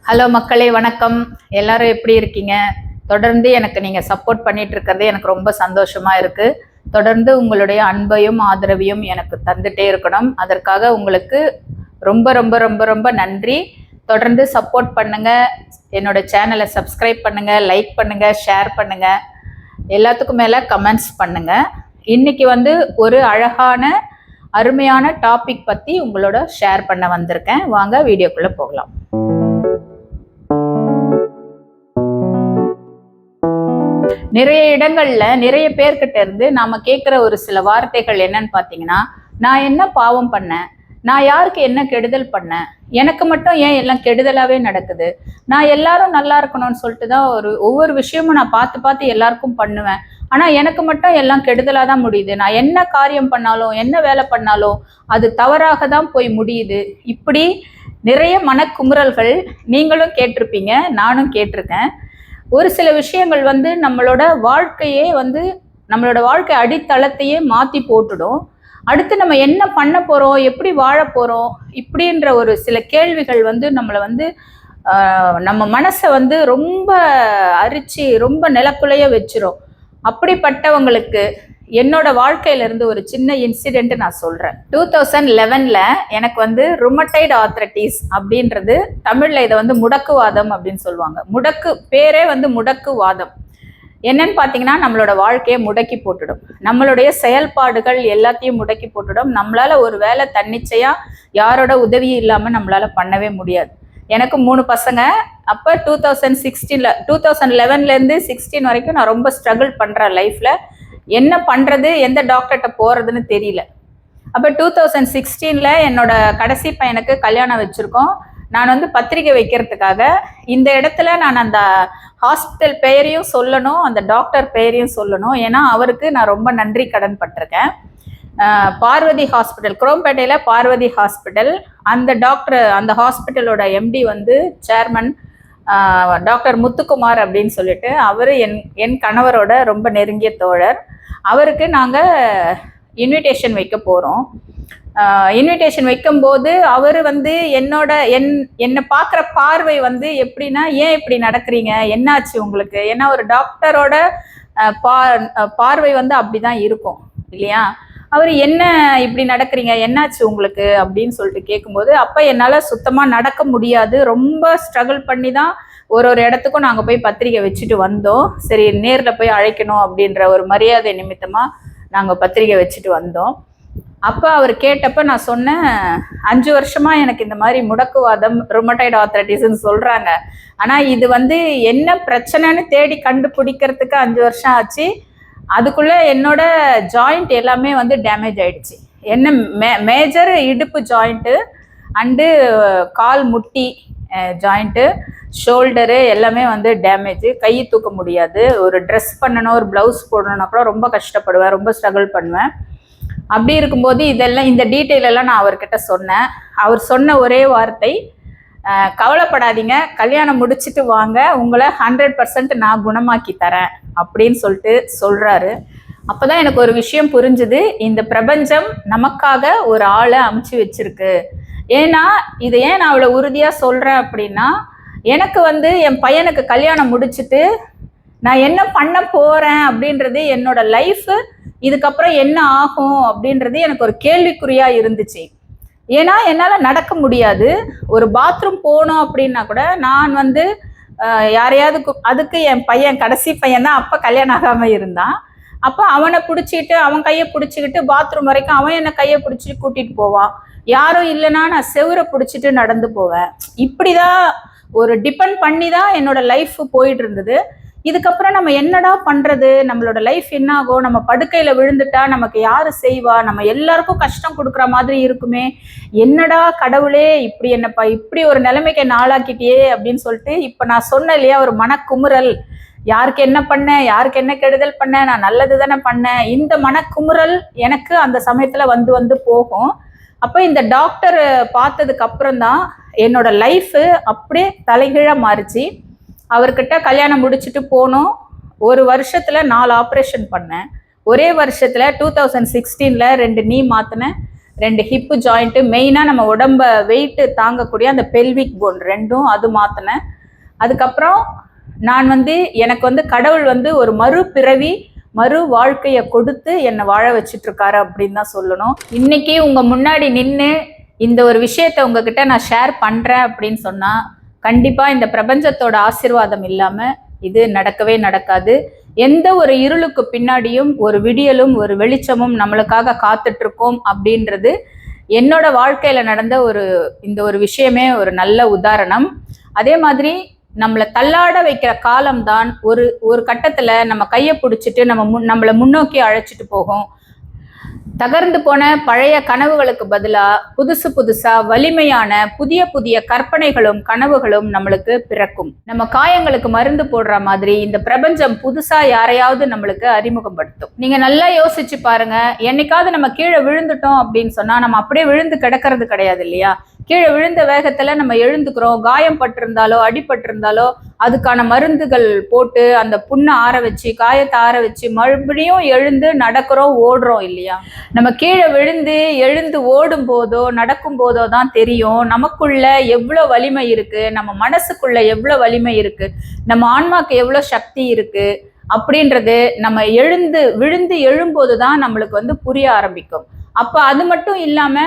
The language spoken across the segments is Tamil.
ஹலோ மக்களே, வணக்கம். எல்லாரும் எப்படி இருக்கீங்க? தொடர்ந்து எனக்கு நீங்கள் சப்போர்ட் பண்ணிட்டு இருக்கிறது எனக்கு ரொம்ப சந்தோஷமா இருக்கு. தொடர்ந்து உங்களுடைய அன்பையும் ஆதரவையும் எனக்கு தந்துட்டே இருக்கணும். அதற்காக உங்களுக்கு ரொம்ப ரொம்ப ரொம்ப ரொம்ப நன்றி. தொடர்ந்து சப்போர்ட் பண்ணுங்க. என்னோட சேனலை சப்ஸ்கிரைப் பண்ணுங்க, லைக் பண்ணுங்க, ஷேர் பண்ணுங்க, எல்லாத்துக்கும் மேலே கமெண்ட்ஸ் பண்ணுங்க. இன்னைக்கு ஒரு அழகான அருமையான டாபிக் பற்றி உங்களோட ஷேர் பண்ண வந்திருக்கேன். வாங்க வீடியோக்குள்ளே போகலாம். நிறைய இடங்கள்ல நிறைய பேர்கிட்ட இருந்து நாம கேட்குற ஒரு சில வார்த்தைகள் என்னன்னு பார்த்தீங்கன்னா, நான் என்ன பாவம் பண்ணேன், நான் யாருக்கு என்ன கெடுதல் பண்ணேன், எனக்கு மட்டும் ஏன் எல்லாம் கெடுதலாகவே நடக்குது, நான் எல்லாரும் நல்லா இருக்கணும்னு சொல்லிட்டு தான் ஒவ்வொரு விஷயமும் நான் பார்த்து பார்த்து எல்லாருக்கும் பண்ணுவேன், ஆனால் எனக்கு மட்டும் எல்லாம் கெடுதலாக தான் முடியுது, நான் என்ன காரியம் பண்ணாலும் என்ன வேலை பண்ணாலும் அது தவறாக தான் போய் முடியுது. இப்படி நிறைய மனக்குமுறல்கள் நீங்களும் கேட்டிருப்பீங்க, நானும் கேட்டிருக்கேன். ஒரு சில விஷயங்கள் நம்மளோட வாழ்க்கையே நம்மளோட வாழ்க்கை அடித்தளத்தையே மாற்றி போட்டுடும். அடுத்து நம்ம என்ன பண்ண போகிறோம், எப்படி வாழ போகிறோம், இப்படின்ற ஒரு சில கேள்விகள் நம்மளை நம்ம மனசை ரொம்ப அரிச்சு ரொம்ப நிலக்குலைய வச்சிரும். அப்படிப்பட்டவங்களுக்கு என்னோட வாழ்க்கையிலேருந்து ஒரு சின்ன இன்சிடென்ட் நான் சொல்கிறேன். 2011 எனக்கு ருமட்டைடு ஆர்த்ரைட்டிஸ் அப்படின்றது, தமிழில் இதை முடக்குவாதம் அப்படின்னு சொல்லுவாங்க. முடக்கு பேரே முடக்குவாதம். என்னன்னு பார்த்தீங்கன்னா, நம்மளோட வாழ்க்கையை முடக்கி போட்டுடும், நம்மளுடைய செயல்பாடுகள் எல்லாத்தையும் முடக்கி போட்டுடும். நம்மளால ஒரு வேலை தன்னிச்சையாக யாரோட உதவியும் இல்லாமல் நம்மளால பண்ணவே முடியாது. எனக்கு 3 பசங்க. அப்போ 2011லேருந்து 16 வரைக்கும் நான் ரொம்ப ஸ்ட்ரகிள் பண்ணுறேன் லைஃப்பில். என்ன பண்ணுறது, எந்த டாக்டர்கிட்ட போகிறதுன்னு தெரியல. அப்போ 2016 என்னோட கடைசி பையனுக்கு கல்யாணம் வச்சுருக்கோம். நான் பத்திரிக்கை வைக்கிறதுக்காக இந்த இடத்துல நான் அந்த ஹாஸ்பிட்டல் பெயரையும் சொல்லணும், அந்த டாக்டர் பெயரையும் சொல்லணும். ஏன்னா அவருக்கு நான் ரொம்ப நன்றி கடன் பட்டிருக்கேன். பார்வதி ஹாஸ்பிட்டல், குரோம்பேட்டையில் பார்வதி ஹாஸ்பிட்டல். அந்த டாக்டர், அந்த ஹாஸ்பிட்டலோட எம்டி சேர்மன் டாக்டர் முத்துக்குமார் அப்படின்னு சொல்லிட்டு, அவர் என் கணவரோட ரொம்ப நெருங்கிய தோழர். அவருக்கு நாங்கள் இன்விடேஷன் வைக்க போகிறோம். இன்விடேஷன் வைக்கும்போது அவர் என்னை பார்க்குற பார்வை எப்படின்னா, ஏன் இப்படி நடக்கிறீங்க, என்னாச்சு உங்களுக்கு? ஏன்னா ஒரு டாக்டரோட பார்வை அப்படி தான் இருக்கும் இல்லையா? அவர் என்ன இப்படி நடக்கிறீங்க, என்னாச்சு உங்களுக்கு அப்படின்னு சொல்லிட்டு கேட்கும்போது, அப்போ என்னால் சுத்தமாக நடக்க முடியாது, ரொம்ப ஸ்ட்ரகிள் பண்ணி தான் ஒரு இடத்துக்கும் நாங்கள் போய் பத்திரிக்கை வச்சுட்டு வந்தோம். சரி, நேரில் போய் அழைக்கணும் அப்படின்ற ஒரு மரியாதை நிமித்தமாக நாங்கள் பத்திரிக்கை வச்சுட்டு வந்தோம். அப்போ அவர் கேட்டப்போ நான் சொன்னேன், 5 வருஷமாக எனக்கு இந்த மாதிரி முடக்குவாதம், ருமட்டைடு ஆர்த்ரைட்டிஸ்ன்னு சொல்கிறாங்க, ஆனால் இது என்ன பிரச்சனைன்னு தேடி கண்டுபிடிக்கிறதுக்கு 5 வருஷம் ஆச்சு. அதுக்குள்ளே என்னோட ஜாயிண்ட் எல்லாமே டேமேஜ் ஆயிடுச்சு. என்ன மேஜர் இடுப்பு ஜாயிண்ட்டு அண்டு கால் முட்டி ஜாயிண்ட்டு, ஷோல்டரு எல்லாமே டேமேஜ். கை தூக்க முடியாது, ஒரு ட்ரெஸ் பண்ணணும், ஒரு ப்ளவுஸ் போடணுன்னா கூட ரொம்ப கஷ்டப்படுவேன், ரொம்ப ஸ்ட்ரகிள் பண்ணுவேன். அப்படி இருக்கும்போது இந்த டீட்டெயில் எல்லாம் நான் அவர்கிட்ட சொன்னேன். அவர் சொன்ன ஒரே வார்த்தை, கவலைப்படாதீங்க, கல்யாணம் முடிச்சுட்டு வாங்க, உங்களை 100% நான் குணமாக்கி தரேன் அப்படின்னு சொல்லிட்டு சொல்கிறாரு. அப்போ தான் எனக்கு ஒரு விஷயம் புரிஞ்சுது, இந்த பிரபஞ்சம் நமக்காக ஒரு ஆளை அமைச்சு வச்சிருக்கு. ஏன்னா இதை ஏன் நான் அவ்வளோ உறுதியாக சொல்கிறேன் அப்படின்னா, எனக்கு என் பையனுக்கு கல்யாணம் முடிச்சுட்டு நான் என்ன பண்ண போகிறேன் அப்படின்றது, என்னோட லைஃபு இதுக்கப்புறம் என்ன ஆகும் அப்படின்றது எனக்கு ஒரு கேள்விக்குறியாக இருந்துச்சு. ஏன்னா என்னால் நடக்க முடியாது. ஒரு பாத்ரூம் போகணும் அப்படின்னா கூட நான் யாரையாவது அதுக்கு என் பையன், கடைசி பையன் தான் அப்போ கல்யாணம் ஆகாமல் இருந்தான். அப்போ அவனை பிடிச்சிக்கிட்டு, அவன் கையை பிடிச்சிக்கிட்டு பாத்ரூம் வரைக்கும் அவன் என்னை கையை பிடிச்சிட்டு கூட்டிகிட்டு போவான். யாரும் இல்லைன்னா நான் செவுரை பிடிச்சிட்டு நடந்து போவேன். இப்படி தான் ஒரு டிபெண்ட் பண்ணி தான் என்னோட லைஃப் போயிட்டு இருந்தது. இதுக்கப்புறம் நம்ம என்னடா பண்ணுறது, நம்மளோட லைஃப் என்ன ஆகும், நம்ம படுக்கையில் விழுந்துட்டா நமக்கு யார் செய்வா, நம்ம எல்லாருக்கும் கஷ்டம் கொடுக்குற மாதிரி இருக்குமே, என்னடா கடவுளே இப்படி என்னப்பா இப்படி ஒரு நிலைமைக்கு என்ன ஆளாக்கிட்டியே அப்படின்னு சொல்லிட்டு, இப்போ நான் சொன்னேன் இல்லையா, ஒரு மனக்குமுறல், யாருக்கு என்ன பண்ணேன், யாருக்கு என்ன கெடுதல் பண்ணேன், நான் நல்லது தானே பண்ணேன், இந்த மனக்குமுறல் எனக்கு அந்த சமயத்தில் வந்து போகும். அப்போ இந்த டாக்டர் பார்த்ததுக்கு அப்புறம் தான் என்னோட லைஃபு அப்படியே தலைகீழாக மாறிச்சு. அவர்கிட்ட கல்யாணம் முடிச்சுட்டு போனோம். ஒரு வருஷத்தில் 4 ஆப்ரேஷன் பண்ணேன். ஒரே வருஷத்தில் 2016 2 நீ மாற்றினேன், 2 ஹிப்பு ஜாயிண்ட்டு, மெயினாக நம்ம உடம்ப வெயிட்டு தாங்கக்கூடிய அந்த பெல்விக் போன் ரெண்டும் அது மாற்றினேன். அதுக்கப்புறம் நான் எனக்கு கடவுள் ஒரு மறுபிறவி மறு வாழ்க்கையை கொடுத்து என்னை வாழ வச்சுட்டு இருக்காரு அப்படின்னு தான் சொல்லணும். இன்னைக்கு உங்க முன்னாடி நின்று இந்த ஒரு விஷயத்த உங்ககிட்ட நான் ஷேர் பண்றேன் அப்படின்னு சொன்னா கண்டிப்பா இந்த பிரபஞ்சத்தோட ஆசீர்வாதம் இல்லாம இது நடக்கவே நடக்காது. எந்த ஒரு இருளுக்கு பின்னாடியும் ஒரு விடியலும் ஒரு வெளிச்சமும் நம்மளுக்காக காத்துட்டு இருக்கோம் அப்படின்றது என்னோட வாழ்க்கையில நடந்த இந்த ஒரு விஷயமே ஒரு நல்ல உதாரணம். அதே மாதிரி நம்மளை தள்ளாட வைக்கிற காலம்தான் ஒரு கட்டத்துல நம்ம கையை பிடிச்சிட்டு நம்மளை முன்னோக்கி அழைச்சிட்டு போகும். தகர்ந்து போன பழைய கனவுகளுக்கு பதிலா புதுசா வலிமையான புதிய புதிய கற்பனைகளும் கனவுகளும் நம்மளுக்கு பிறக்கும். நம்ம காயங்களுக்கு மருந்து போடுற மாதிரி இந்த பிரபஞ்சம் புதுசா யாரையாவது நம்மளுக்கு அறிமுகப்படுத்தும். நீங்க நல்லா யோசிச்சு பாருங்க, என்னைக்காவது நம்ம கீழே விழுந்துட்டோம் அப்படின்னு சொன்னா நம்ம அப்படியே விழுந்து கிடக்கிறது கிடையாது இல்லையா? கீழே விழுந்த வேகத்துல நம்ம எழுந்துக்கிறோம். காயம் பட்டிருந்தாலோ அடிபட்டிருந்தாலோ அதுக்கான மருந்துகள் போட்டு அந்த புண்ணை ஆற வச்சு காயத்தை ஆற வச்சு மறுபடியும் எழுந்து நடக்கிறோம், ஓடுறோம் இல்லையா? நம்ம கீழே விழுந்து எழுந்து ஓடும் போதோ நடக்கும் போதோ தான் தெரியும் நமக்குள்ள எவ்வளவு வலிமை இருக்கு, நம்ம மனசுக்குள்ள எவ்வளவு வலிமை இருக்கு, நம்ம ஆன்மாக்கு எவ்வளவு சக்தி இருக்கு அப்படின்றது நம்ம விழுந்து எழும்போதுதான் நம்மளுக்கு புரிய ஆரம்பிக்கும். அப்ப அது மட்டும் இல்லாம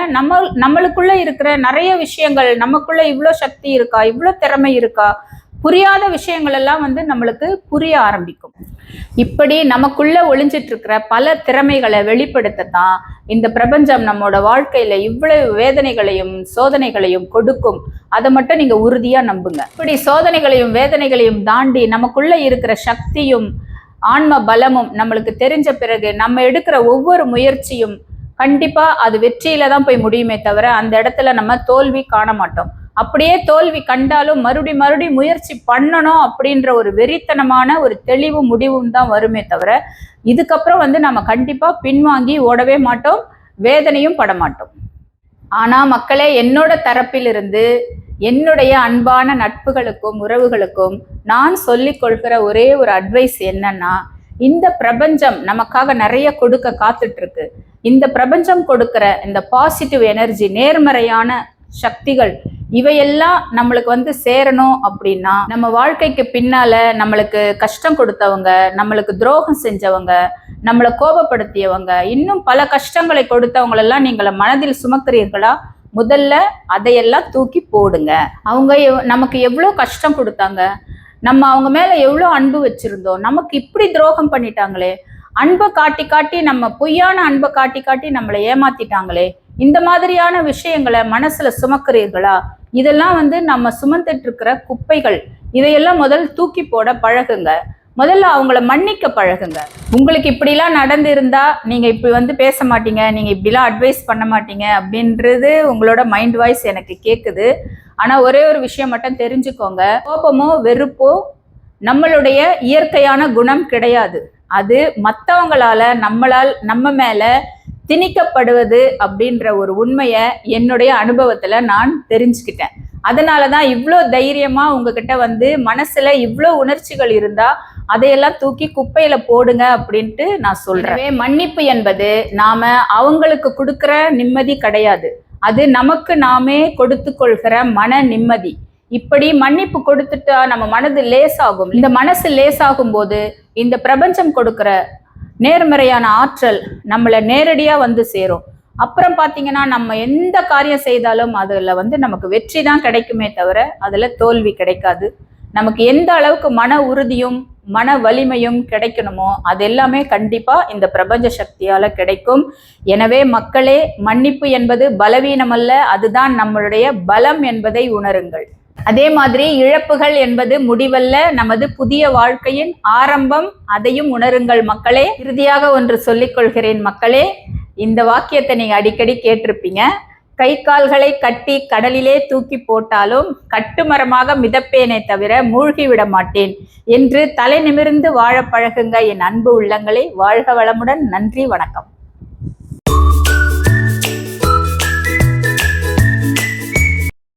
நம்மளுக்குள்ள இருக்கிற நிறைய விஷயங்கள், நமக்குள்ள இவ்வளோ சக்தி இருக்கா, இவ்வளோ திறமை இருக்கா, புரியாத விஷயங்கள் எல்லாம் நம்மளுக்கு புரிய ஆரம்பிக்கும். இப்படி நமக்குள்ள ஒளிஞ்சிட்டு இருக்கிற பல திறமைகளை வெளிப்படுத்தத்தான் இந்த பிரபஞ்சம் நம்மோட வாழ்க்கையில இவ்வளவு வேதனைகளையும் சோதனைகளையும் கொடுக்கும். அதை மட்டும் நீங்க உறுதியா நம்புங்க. இப்படி சோதனைகளையும் வேதனைகளையும் தாண்டி நமக்குள்ள இருக்கிற சக்தியும் ஆன்ம பலமும் நம்மளுக்கு தெரிஞ்ச பிறகு நம்ம எடுக்கிற ஒவ்வொரு முயற்சியும் கண்டிப்பா அது வெற்றியில தான் போய் முடியுமே தவிர அந்த இடத்துல நம்ம தோல்வி காண மாட்டோம். அப்படியே தோல்வி கண்டாலும் மறுபடி முயற்சி பண்ணணும் அப்படின்ற ஒரு வெறித்தனமான ஒரு தெளிவு முடிவும் தான் வருமே தவிர இதுக்கப்புறம் நம்ம கண்டிப்பா பின்வாங்கி ஓடவே மாட்டோம், வேதனையும் பட மாட்டோம். ஆனா மக்களே, என்னோட தரப்பிலிருந்து என்னுடைய அன்பான நட்புகளுக்கும் உறவுகளுக்கும் நான் சொல்லிக் கொள்கிற ஒரே ஒரு அட்வைஸ் என்னன்னா, இந்த பிரபஞ்சம் நமக்காக நிறைய கொடுக்க காத்துட்டு இருக்கு. இந்த பிரபஞ்சம் கொடுக்கிற இந்த பாசிட்டிவ் எனர்ஜி, நேர்மறையான சக்திகள், இவையெல்லாம் நம்மளுக்கு சேரணும் அப்படின்னா நம்ம வாழ்க்கைக்கு பின்னால நம்மளுக்கு கஷ்டம் கொடுத்தவங்க, நம்மளுக்கு துரோகம் செஞ்சவங்க, நம்மளை கோபப்படுத்தியவங்க, இன்னும் பல கஷ்டங்களை கொடுத்தவங்களெல்லாம் நீங்களை மனதில் சுமக்கிறீர்களா? முதல்ல அதையெல்லாம் தூக்கி போடுங்க. அவங்க நமக்கு எவ்வளோ கஷ்டம் கொடுத்தாங்க, நம்ம அவங்க மேல எவ்வளோ அன்பு வச்சிருந்தோம், நமக்கு இப்படி துரோகம் பண்ணிட்டாங்களே, அன்பை காட்டி காட்டி நம்ம பொய்யான அன்பை காட்டி காட்டி நம்மளை ஏமாத்திட்டாங்களே, இந்த மாதிரியான விஷயங்களை மனசுல சுமக்கிறீர்களா? இதெல்லாம் நம்ம சுமந்துட்டு இருக்கிற குப்பைகள். இதையெல்லாம் முதல்ல தூக்கி போட பழகுங்க. முதல்ல அவங்கள மன்னிக்க பழகுங்க. உங்களுக்கு இப்படிலாம் நடந்திருந்தா நீங்க இப்படி பேச மாட்டீங்க, நீங்க இப்படிலாம் அட்வைஸ் பண்ண மாட்டீங்க அப்படின்றது உங்களோட மைண்ட் வாய்ஸ் எனக்கு கேட்குது. ஆனா ஒரே ஒரு விஷயம் மட்டும் தெரிஞ்சுக்கோங்க, கோபமோ வெறுப்போ நம்மளுடைய இயற்கையான குணம் கிடையாது. அது மற்றவங்களால நம்ம மேல திணிக்கப்படுவது அப்படின்ற ஒரு உண்மையை என்னுடைய அனுபவத்துல நான் தெரிஞ்சுக்கிட்டேன். அதனாலதான் இவ்வளோ தைரியமா உங்ககிட்ட மனசுல இவ்வளோ உணர்ச்சிகள் இருந்தா அதையெல்லாம் தூக்கி குப்பையில போடுங்க அப்படின்ட்டு நான் சொல்றேன். மன்னிப்பு என்பது நாம அவங்களுக்கு கொடுக்கிற நிம்மதி கிடையாது, அது நமக்கு நாமே கொடுத்து கொள்கிற மன நிம்மதி. இப்படி மன்னிப்பு கொடுத்துட்டா நம்ம மனது லேசாகும். இந்த மனசு லேசாகும் போது இந்த பிரபஞ்சம் கொடுக்கிற நேர்மறையான ஆற்றல் நம்மளை நேரடியா சேரும். அப்புறம் பாத்தீங்கன்னா நம்ம எந்த காரியம் செய்தாலும் அதுல நமக்கு வெற்றி தான் கிடைக்குமே தவிர அதுல தோல்வி கிடைக்காது. நமக்கு எந்த அளவுக்கு மன உறுதியும் மன வலிமையும் கிடைக்கணுமோ அது எல்லாமே கண்டிப்பா இந்த பிரபஞ்ச சக்தியால கிடைக்கும். எனவே மக்களே, மன்னிப்பு என்பது பலவீனம் அல்ல, அதுதான் நம்மளுடைய பலம் என்பதை உணருங்கள். அதே மாதிரி இழப்புகள் என்பது முடிவல்ல, நமது புதிய வாழ்க்கையின் ஆரம்பம், அதையும் உணருங்கள் மக்களே. இறுதியாக ஒன்று சொல்லிக் கொள்கிறேன் மக்களே, இந்த வாக்கியத்தை நீங்க அடிக்கடி கேட்டிருப்பீங்க. கை கால்களை கட்டி கடலிலே தூக்கி போட்டாலும் கட்டுமரமாக மிதப்பேனே தவிர மூழ்கி விட மாட்டேன் என்று தலை நிமிர்ந்து வாழ பழகுங்க என் அன்பு உள்ளங்களே. வாழ்க வளமுடன். நன்றி, வணக்கம்.